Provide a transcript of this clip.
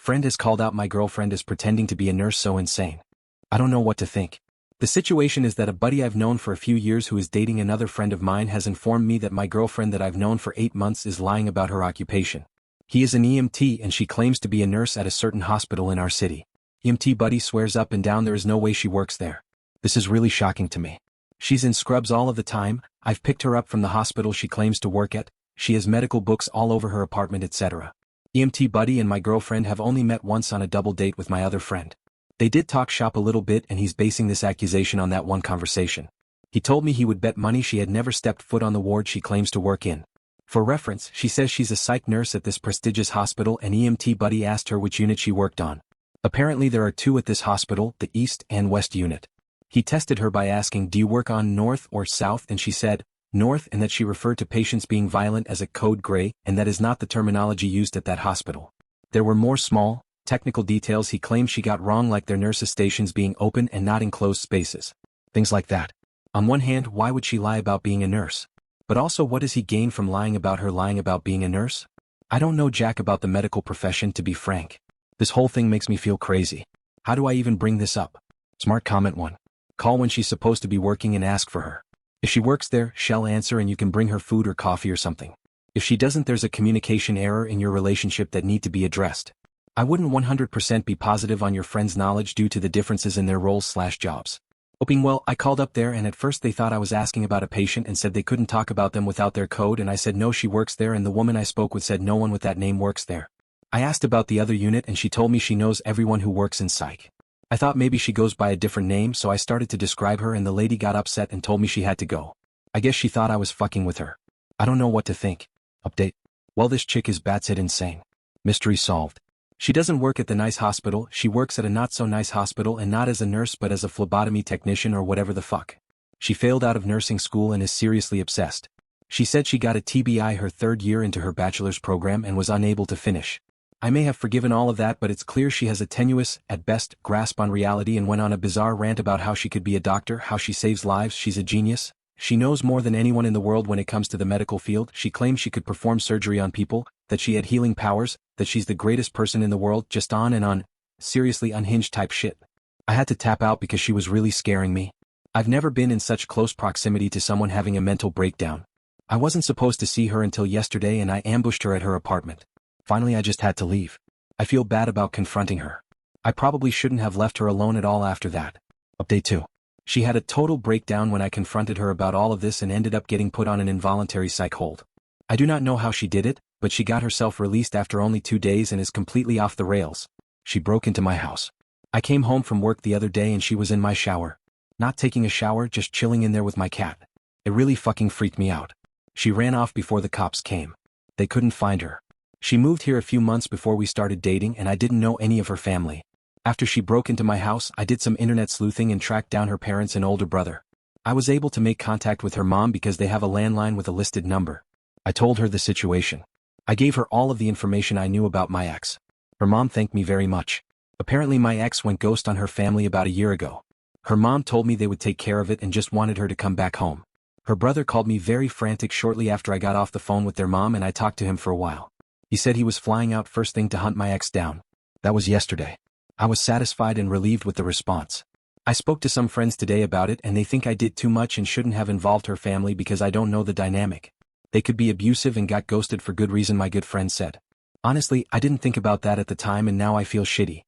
Friend has called out my girlfriend as pretending to be a nurse. So insane. I don't know what to think. The situation is that a buddy I've known for a few years who is dating another friend of mine has informed me that my girlfriend that I've known for 8 months is lying about her occupation. He is an EMT and she claims to be a nurse at a certain hospital in our city. EMT buddy swears up and down there is no way she works there. This is really shocking to me. She's in scrubs all of the time. I've picked her up from the hospital she claims to work at. She has medical books all over her apartment, etc. EMT buddy and my girlfriend have only met once on a double date with my other friend. They did talk shop a little bit and he's basing this accusation on that one conversation. He told me he would bet money she had never stepped foot on the ward she claims to work in. For reference, she says she's a psych nurse at this prestigious hospital and EMT buddy asked her which unit she worked on. Apparently there are 2 at this hospital, the East and West unit. He tested her by asking, do you work on North or South, and she said, North, and that she referred to patients being violent as a code gray, and that is not the terminology used at that hospital. There were more small, technical details he claimed she got wrong, like their nurses' stations being open and not enclosed spaces. Things like that. On one hand, why would she lie about being a nurse? But also, what does he gain from lying about her lying about being a nurse? I don't know jack about the medical profession, to be frank. This whole thing makes me feel crazy. How do I even bring this up? Smart comment 1. Call when she's supposed to be working and ask for her. If she works there, she'll answer and you can bring her food or coffee or something. If she doesn't, there's a communication error in your relationship that need to be addressed. I wouldn't 100% be positive on your friend's knowledge due to the differences in their roles/jobs. Hoping well, I called up there and at first they thought I was asking about a patient and said they couldn't talk about them without their code, and I said no, she works there, and the woman I spoke with said no one with that name works there. I asked about the other unit and she told me she knows everyone who works in psych. I thought maybe she goes by a different name, so I started to describe her and the lady got upset and told me she had to go. I guess she thought I was fucking with her. I don't know what to think. Update. Well, this chick is batshit insane. Mystery solved. She doesn't work at the nice hospital, she works at a not-so-nice hospital, and not as a nurse but as a phlebotomy technician or whatever the fuck. She failed out of nursing school and is seriously obsessed. She said she got a TBI her 3rd year into her bachelor's program and was unable to finish. I may have forgiven all of that, but it's clear she has a tenuous, at best, grasp on reality and went on a bizarre rant about how she could be a doctor, how she saves lives, she's a genius. She knows more than anyone in the world when it comes to the medical field. She claims she could perform surgery on people, that she had healing powers, that she's the greatest person in the world, just on and on. Seriously unhinged type shit. I had to tap out because she was really scaring me. I've never been in such close proximity to someone having a mental breakdown. I wasn't supposed to see her until yesterday and I ambushed her at her apartment. Finally, I just had to leave. I feel bad about confronting her. I probably shouldn't have left her alone at all after that. Update 2. She had a total breakdown when I confronted her about all of this and ended up getting put on an involuntary psych hold. I do not know how she did it, but she got herself released after only 2 days and is completely off the rails. She broke into my house. I came home from work the other day and she was in my shower. Not taking a shower, just chilling in there with my cat. It really fucking freaked me out. She ran off before the cops came. They couldn't find her. She moved here a few months before we started dating and I didn't know any of her family. After she broke into my house, I did some internet sleuthing and tracked down her parents and older brother. I was able to make contact with her mom because they have a landline with a listed number. I told her the situation. I gave her all of the information I knew about my ex. Her mom thanked me very much. Apparently my ex went ghost on her family about a year ago. Her mom told me they would take care of it and just wanted her to come back home. Her brother called me very frantic shortly after I got off the phone with their mom and I talked to him for a while. He said he was flying out first thing to hunt my ex down. That was yesterday. I was satisfied and relieved with the response. I spoke to some friends today about it and they think I did too much and shouldn't have involved her family because I don't know the dynamic. They could be abusive and got ghosted for good reason, my good friend said. Honestly, I didn't think about that at the time and now I feel shitty.